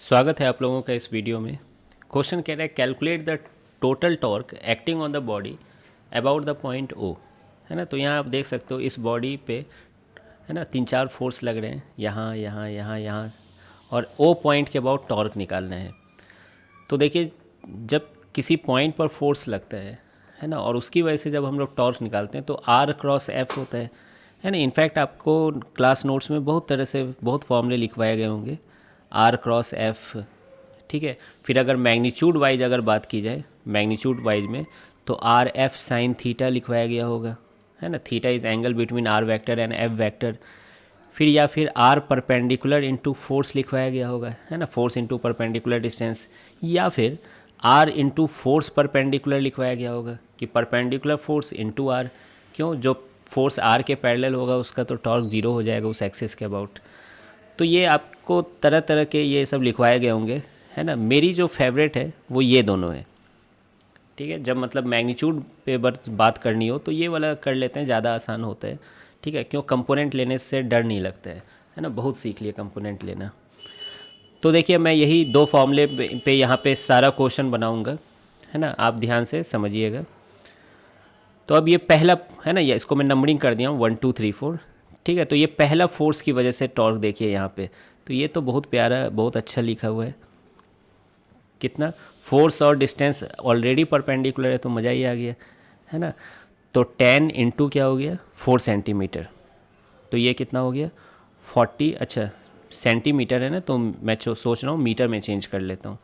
स्वागत है आप लोगों का इस वीडियो में। क्वेश्चन कह रहा है calculate the total torque acting on the body about the point O. है ना, तो यहाँ आप देख सकते हो इस बॉडी पे है ना तीन चार फोर्स लग रहे हैं, यहाँ यहाँ यहाँ यहाँ, और ओ पॉइंट के अबाउट टॉर्क निकालना है। तो देखिए, जब किसी पॉइंट पर फोर्स लगता है ना, और उसकी वजह से जब हम लोग टॉर्क निकालते हैं तो आर क्रॉस एफ होता है ना। इनफैक्ट आपको क्लास नोट्स में बहुत तरह से बहुत फॉर्मूले लिखवाए गए होंगे, आर क्रॉस एफ। ठीक है, फिर अगर मैग्नीट्यूड वाइज अगर बात की जाए, मैग्नीट्यूड वाइज में तो आर एफ साइन थीटा लिखवाया गया होगा, है ना। Theta is angle between r vector and F vector. फिर या फिर आर परपेंडिकुलर इनटू फोर्स लिखवाया गया होगा, है ना, फोर्स इनटू परपेंडिकुलर डिस्टेंस। या फिर आर इंटू फोर्स परपेंडिकुलर लिखवाया गया होगा कि परपेंडिकुलर फोर्स इंटू आर। क्यों, जो फोर्स आर के पैरेलल होगा उसका तो टॉर्क जीरो हो जाएगा उस एक्सिस के अबाउट। तो ये आपको तरह तरह के ये सब लिखवाए गए होंगे, है ना। मेरी जो फेवरेट है वो ये दोनों है। ठीक है, जब मतलब मैग्नीट्यूड पे बस बात करनी हो तो ये वाला कर लेते हैं, ज़्यादा आसान होता है। ठीक है, क्यों, कंपोनेंट लेने से डर नहीं लगता है ना, बहुत सीख लिया कंपोनेंट लेना। तो देखिए, मैं यही दो फॉर्मूले पे यहाँ पे सारा क्वेश्चन बनाऊँगा, है ना, आप ध्यान से समझिएगा। तो अब ये पहला है ना, ये इसको मैं नंबरिंग कर दिया हूँ 1 2 3 4। ठीक है, तो ये पहला फोर्स की वजह से टॉर्क देखिए यहाँ पे, तो ये तो बहुत प्यारा बहुत अच्छा लिखा हुआ है। कितना, फोर्स और डिस्टेंस ऑलरेडी परपेंडिकुलर है तो मज़ा ही आ गया, है ना। तो 10 इंटू क्या हो गया 4 सेंटीमीटर, तो ये कितना हो गया 40। अच्छा, सेंटीमीटर है ना, तो मैं सोच रहा हूँ मीटर में चेंज कर लेता हूँ।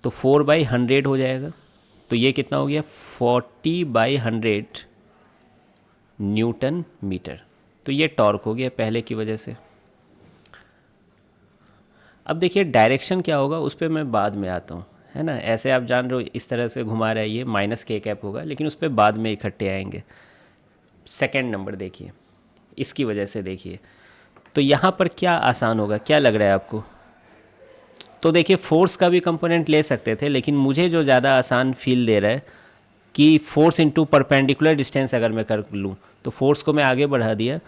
तो 4/100 हो जाएगा। तो ये कितना हो गया 40/100 न्यूटन मीटर। तो ये टॉर्क हो गया पहले की वजह से। अब देखिए डायरेक्शन क्या होगा उस पर मैं बाद में आता हूँ, है ना। ऐसे आप जान रहे हो इस तरह से घुमा रहा है, ये माइनस के कैप होगा, लेकिन उस पर बाद में इकट्ठे आएंगे। सेकेंड नंबर देखिए, इसकी वजह से देखिए, तो यहाँ पर क्या आसान होगा, क्या लग रहा है आपको। तो देखिए, फोर्स का भी कंपोनेंट ले सकते थे, लेकिन मुझे जो ज़्यादा आसान फील दे रहा है कि फोर्स इंटू परपेंडिकुलर डिस्टेंस अगर मैं कर लूँ, तो फोर्स को मैं आगे बढ़ा दिया,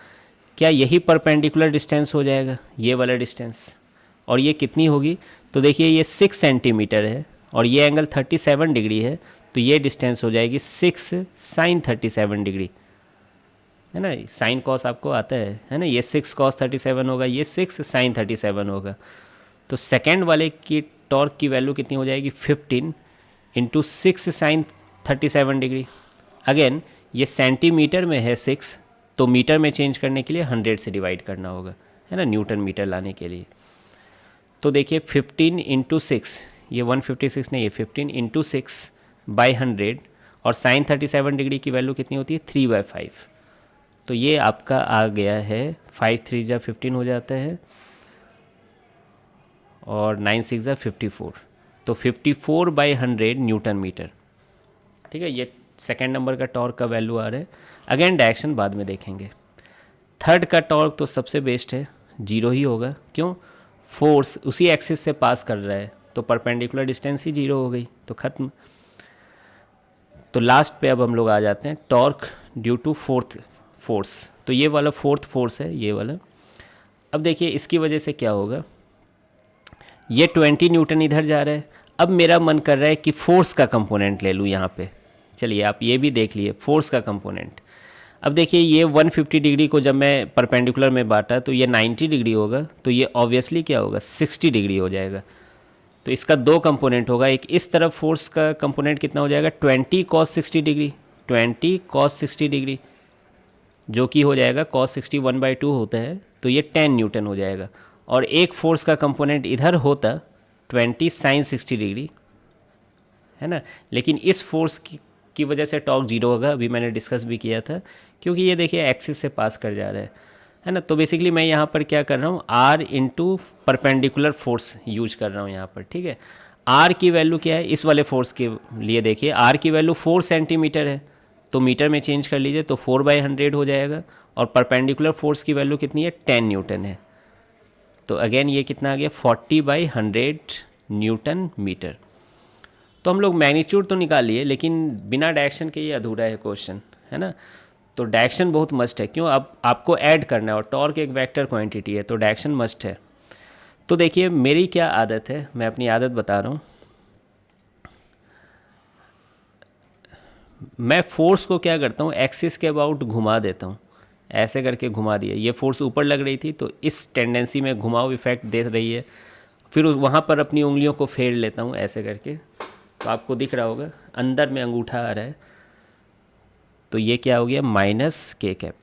क्या यही परपेंडिकुलर डिस्टेंस हो जाएगा, ये वाला डिस्टेंस। और ये कितनी होगी, तो देखिए ये 6 सेंटीमीटर है और ये एंगल 37 डिग्री है, तो ये डिस्टेंस हो जाएगी 6 साइन 37 डिग्री, है ना। साइन कॉस आपको आता है ना, ये 6 कॉस 37 होगा, ये 6 साइन 37 होगा। तो सेकेंड वाले की टॉर्क की वैल्यू कितनी हो जाएगी 15 इंटू 6 साइन 37 डिग्री। अगेन ये सेंटीमीटर में है 6, तो मीटर में चेंज करने के लिए 100 से डिवाइड करना होगा, है ना, न्यूटन मीटर लाने के लिए। तो देखिए 15 इंटू 6, ये 156 नहीं, ये 15 इंटू 6/100, और साइन 37 डिग्री की वैल्यू कितनी होती है 3/5। तो ये आपका आ गया है 5 3 जा 15 हो जाता है, और 9 6 जा 54, तो 54/100 न्यूटन मीटर। ठीक है, ये सेकेंड नंबर का टॉर्क का वैल्यू आ रहा है। अगेन डायरेक्शन बाद में देखेंगे। थर्ड का टॉर्क तो सबसे बेस्ट है, जीरो ही होगा। क्यों, फोर्स उसी एक्सिस से पास कर रहा है, तो परपेंडिकुलर डिस्टेंस ही जीरो हो गई, तो ख़त्म। तो लास्ट पे अब हम लोग आ जाते हैं, torque due to fourth force. तो ये वाला फोर्थ फोर्स है, ये वाला। अब देखिए इसकी वजह से क्या होगा, ये 20 न्यूटन इधर जा रहा है। अब मेरा मन कर रहा है कि फोर्स का कंपोनेंट ले लूँ यहाँ पे। चलिए आप ये भी देख लिए फोर्स का कंपोनेंट। अब देखिए ये 150 डिग्री को जब मैं परपेंडिकुलर में बांटा तो ये 90 डिग्री होगा, तो ये ऑब्वियसली क्या होगा 60 डिग्री हो जाएगा। तो इसका दो कंपोनेंट होगा, एक इस तरफ फोर्स का कंपोनेंट कितना हो जाएगा 20 कॉस 60 डिग्री, 20 कॉस 60 डिग्री, जो कि हो जाएगा कॉस 60 1/2 होता है, तो ये 10 न्यूटन हो जाएगा। और एक फोर्स का कंपोनेंट इधर होता 20 साइन 60 डिग्री, है ना। लेकिन इस फोर्स की वजह से टॉर्क जीरो होगा, अभी मैंने डिस्कस भी किया था, क्योंकि ये देखिए एक्सिस से पास कर जा रहा है ना। तो बेसिकली मैं यहाँ पर क्या कर रहा हूँ, r into perpendicular force use कर रहा हूँ यहाँ पर। ठीक है, आर की वैल्यू क्या है इस वाले फोर्स के लिए, देखिए आर की वैल्यू 4 सेंटीमीटर है, तो मीटर में चेंज कर लीजिए, तो 4/100 हो जाएगा। और परपेंडिकुलर फोर्स की वैल्यू कितनी है 10 न्यूटन है, तो अगेन ये कितना आ गया 40/100 न्यूटन मीटर। तो हम लोग मैग्नीट्यूड तो निकाल लिए, लेकिन बिना डायरेक्शन के ये अधूरा है क्वेश्चन, है ना। तो डायरेक्शन बहुत मस्ट है, क्यों, अब आपको ऐड करना है, और टॉर्क एक वेक्टर क्वांटिटी है, तो डायरेक्शन मस्ट है। तो देखिए मेरी क्या आदत है, मैं अपनी आदत बता रहा हूँ। मैं फोर्स को क्या करता हूँ, एक्सिस के अबाउट घुमा देता हूँ, ऐसे करके घुमा दिया। ये फोर्स ऊपर लग रही थी तो इस टेंडेंसी में घुमाव इफेक्ट दे रही है, फिर उस वहाँ पर अपनी उंगलियों को फेर लेता हूँ ऐसे करके। तो आपको दिख रहा होगा अंदर में अंगूठा आ रहा है, तो ये क्या हो गया, माइनस के कैप।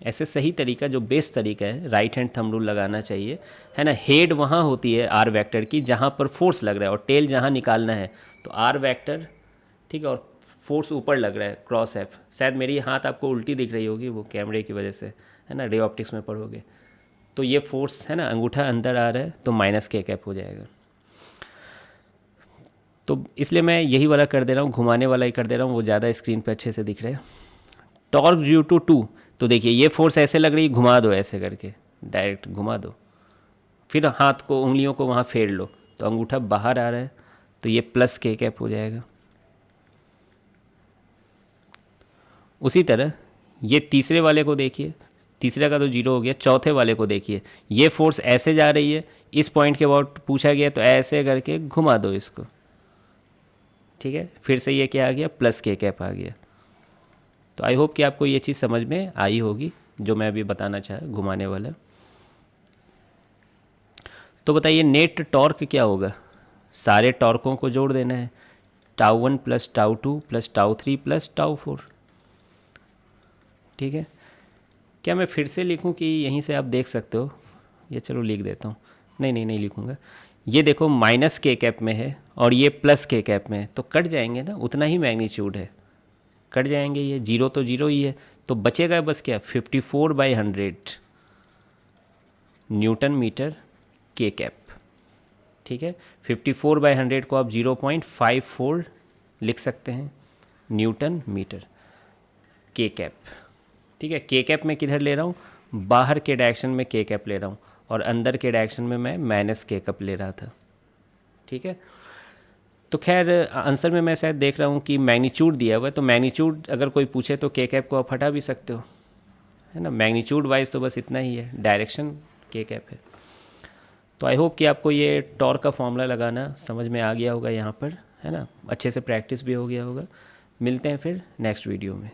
ऐसे सही तरीका, जो बेस्ट तरीका है, राइट हैंड थंब रूल लगाना चाहिए, है ना। हेड वहाँ होती है आर वेक्टर की जहाँ पर फोर्स लग रहा है, और टेल जहाँ निकालना है, तो आर वेक्टर, ठीक है, और फोर्स ऊपर लग रहा है क्रॉस एफ। शायद मेरी हाथ आपको उल्टी दिख रही होगी, वो कैमरे की वजह से, है ना, रे ऑप्टिक्स में पढ़ोगे तो ये फोर्स है ना, अंगूठा अंदर आ रहा है तो माइनस के कैप हो जाएगा। तो इसलिए मैं यही वाला कर दे रहा हूँ, घुमाने वाला ही कर दे रहा हूँ, वो ज़्यादा स्क्रीन पे अच्छे से दिख रहा है। टॉर्क ड्यू टू टू, तो देखिए ये फोर्स ऐसे लग रही है, घुमा दो ऐसे करके, डायरेक्ट घुमा दो, फिर हाथ को, उंगलियों को वहाँ फेर लो, तो अंगूठा बाहर आ रहा है, तो ये प्लस के कैप हो जाएगा। उसी तरह ये तीसरे वाले को देखिए, तीसरे का तो जीरो हो गया, चौथे वाले को देखिए, ये फोर्स ऐसे जा रही है, इस पॉइंट के अबाउट पूछा गया, तो ऐसे करके घुमा दो इसको, ठीक है, फिर से ये क्या आ गया, प्लस के कैप आ गया। तो आई होप कि आपको ये चीज़ समझ में आई होगी जो मैं अभी बताना चाहा, घुमाने वाला। तो बताइए नेट टॉर्क क्या होगा, सारे टॉर्कों को जोड़ देना है, tau 1 plus tau 2 plus tau 3 plus tau 4, ठीक है। क्या मैं फिर से लिखूं कि यहीं से आप देख सकते हो, ये चलो लिख देता हूँ, नहीं नहीं नहीं लिखूँगा। ये देखो माइनस के कैप में है और ये प्लस के कैप में है, तो कट जाएंगे ना, उतना ही मैग्नीट्यूड है, कट जाएंगे, ये जीरो तो जीरो ही है, तो बचेगा बस क्या, 54/100 न्यूटन मीटर के कैप, ठीक है। 54/100 को आप 0.54 लिख सकते हैं न्यूटन मीटर के कैप, ठीक है। के कैप में किधर ले रहा हूँ, बाहर के डायरेक्शन में के कैप ले रहा हूँ, और अंदर के डायरेक्शन में मैं माइनस के कैप ले रहा था, ठीक है। तो खैर आंसर में मैं शायद देख रहा हूँ कि मैग्नीट्यूड दिया हुआ है, तो मैग्नीट्यूड अगर कोई पूछे तो के कैप को आप हटा भी सकते हो, है ना। मैग्नीट्यूड वाइज तो बस इतना ही है, डायरेक्शन के कैप है। तो आई होप कि आपको ये टॉर्क का फॉर्मूला लगाना समझ में आ गया होगा यहाँ पर, है ना, अच्छे से प्रैक्टिस भी हो गया होगा। मिलते हैं फिर नेक्स्ट वीडियो में।